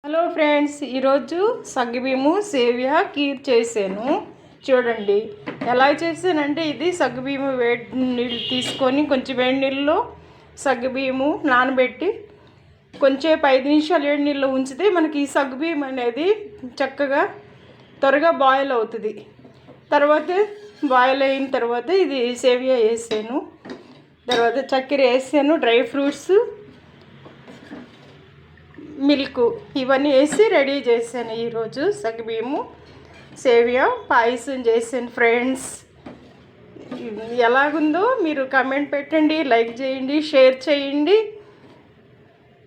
Hello friends, ఈరోజు సగ్గుబియ్యము సేవియా కీర్ చేశాను. చూడండి ఎలా చేశానంటే, ఇది సగ్గుబియ్యము వేడి నీళ్ళు తీసుకొని కొంచెం వేడి నీళ్ళలో సగ్గుబియ్యము నానబెట్టి కొంచెం 5 నిమిషాలు వేడి నీళ్ళలో ఉంచితే మనకి ఈ సగ్గుబియ్యం అనేది చక్కగా త్వరగా బాయిల్ అవుతుంది. తర్వాత బాయిల్ అయిన తర్వాత ఇది సేవియా వేసాను, తర్వాత చక్కెర వేసాను, డ్రై ఫ్రూట్స్, మిల్క్ ఇవన్నీ వేసి రెడీ చేశాను. ఈరోజు సగ్గుబియ్యము సేవియా పాయసం చేశాను. ఫ్రెండ్స్, ఎలాగుందో మీరు కామెంట్ పెట్టండి, లైక్ చేయండి, షేర్ చేయండి.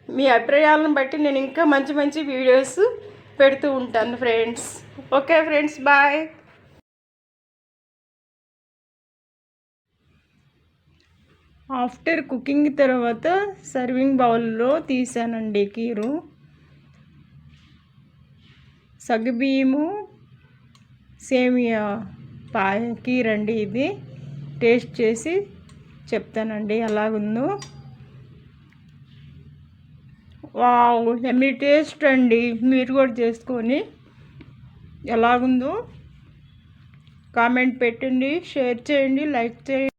మీ అభిప్రాయాలను బట్టి నేను ఇంకా మంచి మంచి వీడియోస్ పెడుతూ ఉంటాను friends. Okay friends, bye. After cooking తర్వాత సర్వింగ్ బౌల్లో తీసానండి కీరు. సగ్గుబియ్యము సేమియా కీర్ అండి. ఇది టేస్ట్ చేసి చెప్తానండి ఎలాగుందో. వావ్, ఎమ్మి టేస్ట్ అండి. మీరు కూడా చేసుకొని ఎలాగుందో కామెంట్ పెట్టండి, షేర్ చేయండి, లైక్ చేయండి.